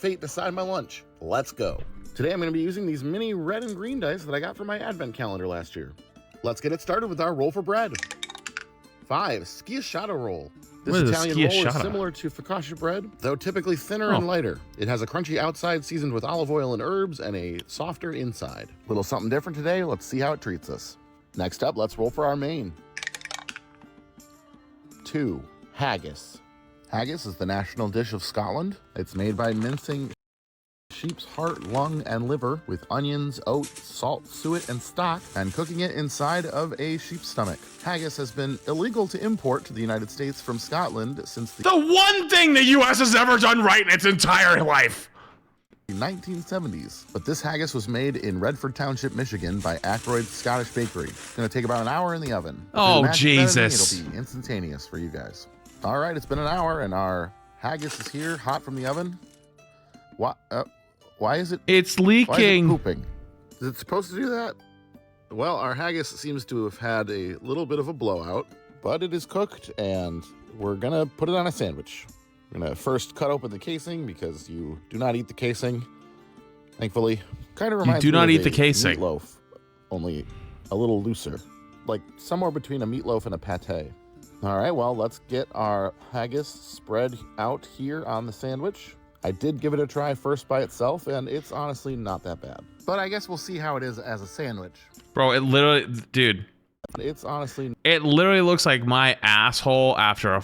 fate decide my lunch. Let's go. Today I'm going to be using these mini red and green dice that I got from my advent calendar last year. Let's get it started with our roll for bread. 5, schiacciata roll. This Italian roll is similar to focaccia bread, though typically thinner and lighter. It has a crunchy outside seasoned with olive oil and herbs and a softer inside. Little something different today. Let's see how it treats us. Next up, let's roll for our main. 2, haggis. Haggis is the national dish of Scotland. It's made by mincing sheep's heart, lung, and liver with onions, oats, salt, suet, and stock, and cooking it inside of a sheep's stomach. Haggis has been illegal to import to the United States from Scotland since the one thing the U.S. has ever done right in its entire life. 1970s, but this haggis was made in Redford Township, Michigan by Ackroyd's Scottish Bakery. It's gonna take about an hour in the oven. Oh, Jesus. It'll be instantaneous for you guys. All right, it's been an hour and our haggis is here, hot from the oven. What? Why is it? It's leaking. Why is it pooping? Is it supposed to do that? Well, our haggis seems to have had a little bit of a blowout, but it is cooked and we're gonna put it on a sandwich. We're gonna first cut open the casing because you do not eat the casing. Thankfully, kind of reminds me of a meatloaf, only a little looser, like somewhere between a meatloaf and a pate. All right, well, let's get our haggis spread out here on the sandwich. I did give it a try first by itself, and it's honestly not that bad. But I guess we'll see how it is as a sandwich. Bro, it literally, dude. It's honestly... It literally looks like my asshole after a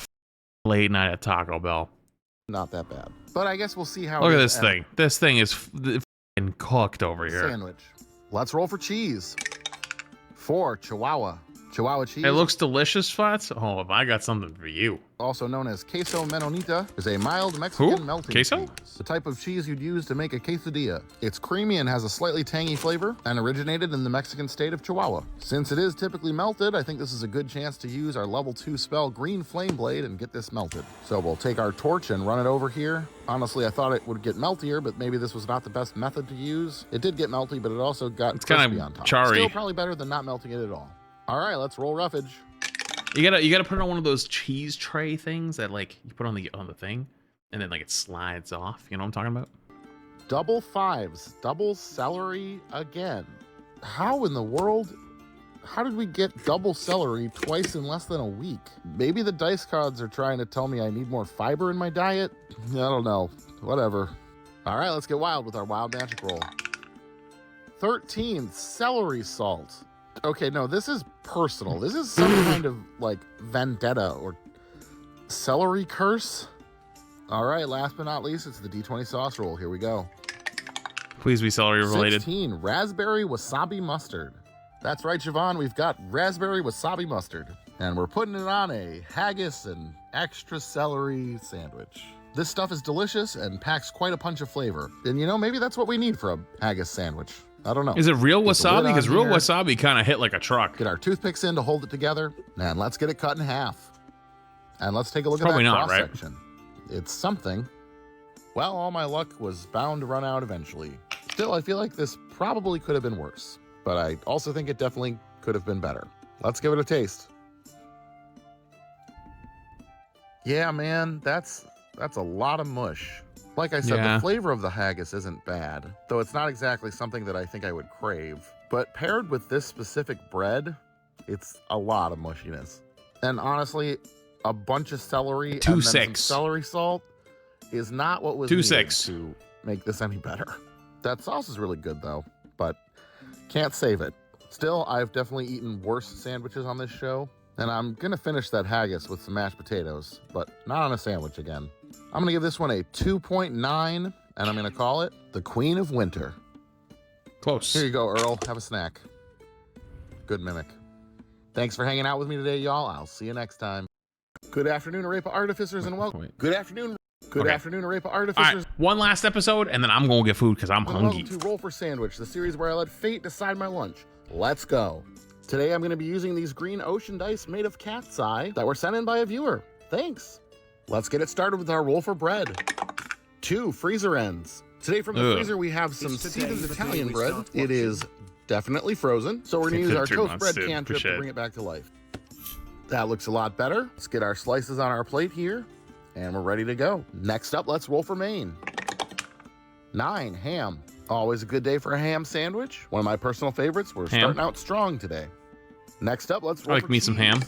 late night at Taco Bell. Not that bad. But I guess we'll see how Look at this thing. This thing is f***ing cooked over here. Sandwich. Let's roll for cheese. 4, Chihuahua. Chihuahua cheese. It looks delicious, Flats. Oh, I got something for you. Also known as queso menonita, is a mild Mexican melting queso? cheese. The type of cheese you'd use to make a quesadilla. It's creamy and has a slightly tangy flavor and originated in the Mexican state of Chihuahua. Since it is typically melted, I think this is a good chance to use our level 2 spell green flame blade and get this melted. So we'll take our torch and run it over here. Honestly, I thought it would get meltier, but maybe this was not the best method to use. It did get melty, but it also got crispy on top. Charry. Still probably better than not melting it at all. All right, let's roll roughage. You gotta put it on one of those cheese tray things that like you put on the thing, and then like it slides off. You know what I'm talking about? Double 5s, double celery again. How in the world? How did we get double celery twice in less than a week? Maybe the dice gods are trying to tell me I need more fiber in my diet? I don't know. Whatever. All right, let's get wild with our wild magic roll. 13, celery salt. Okay, no, this is personal. This is some kind of like vendetta or celery curse. All right, last but not least, it's the D20 sauce roll. Here we go. Please be celery related. 16, raspberry wasabi mustard. That's right, Siobhan, we've got raspberry wasabi mustard. And we're putting it on a haggis and extra celery sandwich. This stuff is delicious and packs quite a punch of flavor. And you know, maybe that's what we need for a haggis sandwich. I don't know. Is it real wasabi? Because real wasabi kind of hit like a truck. Get our toothpicks in to hold it together, and let's get it cut in half. And let's take a look at that cross section. It's something. Well, all my luck was bound to run out eventually. Still, I feel like this probably could have been worse, but I also think it definitely could have been better. Let's give it a taste. Yeah, man, that's a lot of mush. Like I said, the flavor of the haggis isn't bad, though it's not exactly something that I think I would crave. But paired with this specific bread, it's a lot of mushiness. And honestly, a bunch of celery and then some celery salt is not what was needed to make this any better. That sauce is really good though, but can't save it. Still, I've definitely eaten worse sandwiches on this show, and I'm gonna finish that haggis with some mashed potatoes, but not on a sandwich again. I'm gonna give this one a 2.9, and I'm gonna call it the Queen of Winter. Close. Here you go, Earl. Have a snack. Good mimic. Thanks for hanging out with me today, y'all. I'll see you next time. Good afternoon, Arepa Artificers, and welcome. Good afternoon. Good afternoon, Arepa Artificers. All right, one last episode, and then I'm gonna get food because I'm hungry. Welcome to Roll for Sandwich, the series where I let fate decide my lunch. Let's go. Today I'm gonna be using these green ocean dice made of cat's eye that were sent in by a viewer. Thanks. Let's get it started with our roll for bread. 2 freezer ends. Today from the freezer we have some seasoned Italian bread. It is definitely frozen, so we're gonna use our toast bread cantrip to bring it back to life. That looks a lot better. Let's get our slices on our plate here, and we're ready to go. Next up, let's roll for main. 9, ham. Always a good day for a ham sandwich. One of my personal favorites. We're starting out strong today. Next up, let's roll I like me some ham.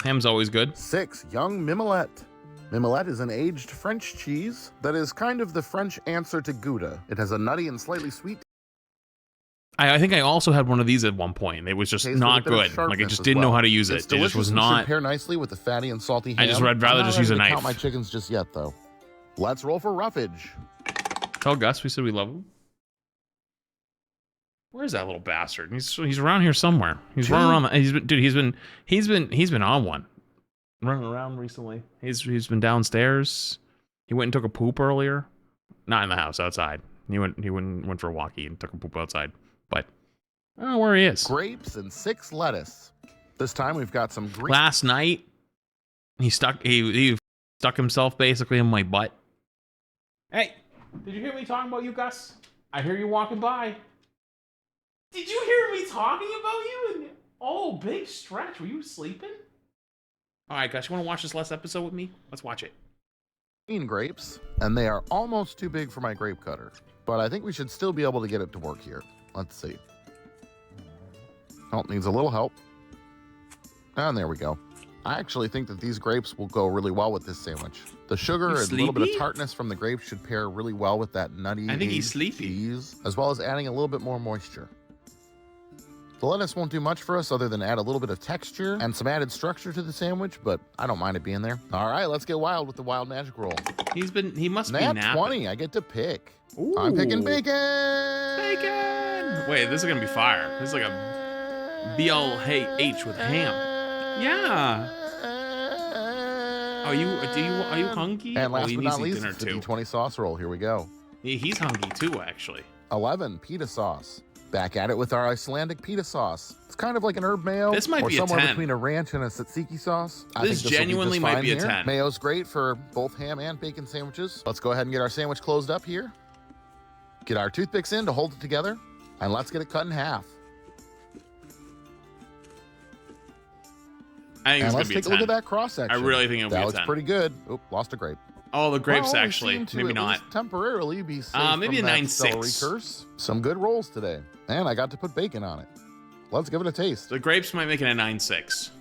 Ham's always good. 6, young mimolette. Mimolette is an aged French cheese that is kind of the French answer to Gouda. It has a nutty and slightly sweet. I think I also had one of these at one point. It was just not good. Like I just didn't know how to use it. It's it just was not. Should pair nicely with the fatty and salty ham. I'd rather just use a knife. Count my chickens just yet, though. Let's roll for roughage. Tell Gus we said we love him. Where's that little bastard? He's around here somewhere. He's running around. He's been on one, running around recently. He's been downstairs. He went and took a poop earlier, not in the house, outside. He went for a walkie and took a poop outside. But I don't know where he is. Grapes and 6 lettuce. This time we've got some green. Last night he stuck himself basically in my butt. Hey, did you hear me talking about you, Gus? I hear you walking by. Did you hear me talking about you? Oh, big stretch. Were you sleeping? All right, Gus, you want to watch this last episode with me? Let's watch it. Green grapes, and they are almost too big for my grape cutter, but I think we should still be able to get it to work here. Let's see. Oh, needs a little help. And there we go. I actually think that these grapes will go really well with this sandwich. The sugar and a little bit of tartness from the grapes should pair really well with that nutty cheese, as well as adding a little bit more moisture. The lettuce won't do much for us other than add a little bit of texture and some added structure to the sandwich, but I don't mind it being there. All right, let's get wild with the wild magic roll. He must be napping. Nat 20, I get to pick. Ooh. I'm picking bacon. Bacon. Wait, this is gonna be fire. This is like a BLH with ham. Yeah. Are you hungry? And last he but needs not least, dinner the too. D20 sauce roll. Here we go. He's hungry too, actually. 11, pita sauce. Back at it with our Icelandic pita sauce. It's kind of like an herb mayo. This might or be a somewhere 10. between a ranch and a tzatziki sauce. I This think genuinely might be a 10. Mayo's great for both ham and bacon sandwiches. Let's go ahead and get our sandwich closed up here. Get our toothpicks in to hold it together. And let's get it cut in half. I think and it's let's gonna be take a look at that cross section. I really think it'll be a 10. That looks pretty good. Oop, lost a grape. Oh, the grapes well, actually. We seem to maybe at not. least temporarily be safe Maybe from a that 9.6. celery curse. Some good rolls today. And I got to put bacon on it. Let's give it a taste. The grapes might make it a 9.6.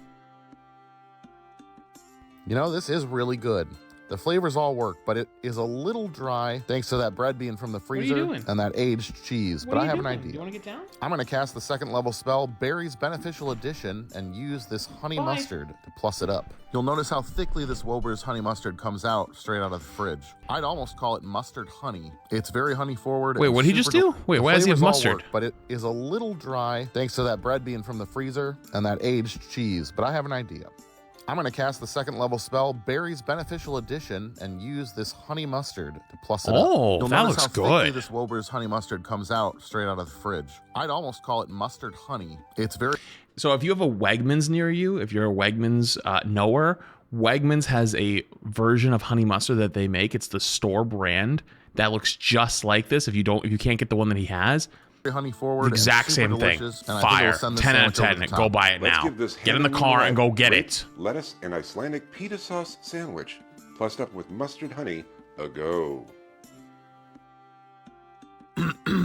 You know, this is really good. The flavors all work, but it is a little dry thanks to that bread being from the freezer and that aged cheese. But I have an idea. You want to get down? I'm going to cast the second level spell, Berry's Beneficial Addition, and use this honey mustard to plus it up. You'll notice how thickly this Wober's honey mustard comes out straight out of the fridge. I'd almost call it mustard honey. It's very honey forward. Wait, what did he just do? Wait, why does he have mustard? Work, but it is a little dry thanks to that bread being from the freezer and that aged cheese. But I have an idea. I'm going to cast the second level spell, Berry's Beneficial Addition, and use this honey mustard to plus it up. Oh, that looks good. Thickly this Wober's honey mustard comes out straight out of the fridge. I'd almost call it mustard honey. It's very... So if you have a Wegmans near you, if you're a Wegmans knower, Wegmans has a version of honey mustard that they make. It's the store brand that looks just like this. If you can't get the one that he has, honey forward, exact same thing. Fire. 10 out of 10. Go buy it now. Get in the car and go get it. Lettuce and Icelandic pita sauce sandwich, plussed up with mustard honey, a go.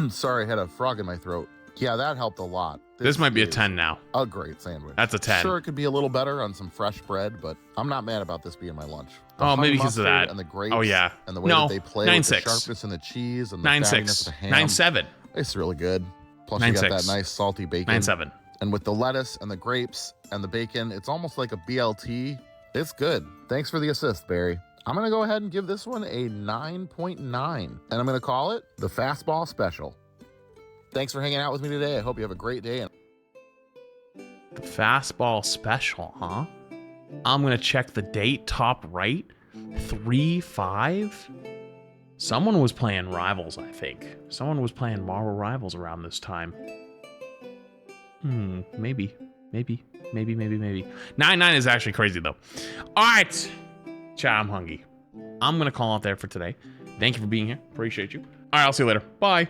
Sorry, I had a frog in my throat. Yeah, that helped a lot. This might be a 10 now. A great sandwich. That's a 10. Sure, it could be a little better on some fresh bread, but I'm not mad about this being my lunch. Oh, maybe because of that. And the grapes. Oh, yeah. And the way that they play with the 9.6. sharpness and the cheese and the 9.6. fattiness of the ham. 9.7. It's really good. Plus, you got that nice salty bacon. 9.7. And with the lettuce and the grapes and the bacon, it's almost like a BLT. It's good. Thanks for the assist, Barry. I'm going to go ahead and give this one a 9.9. And I'm going to call it the Fastball Special. Thanks for hanging out with me today. I hope you have a great day. The Fastball Special, huh? I'm going to check the date, top right. 3/5. Someone was playing Rivals, I think. Someone was playing Marvel Rivals around this time. Maybe. 9.9 is actually crazy, though. All right. Chat, I'm hungry. I'm going to call out there for today. Thank you for being here. Appreciate you. All right, I'll see you later. Bye.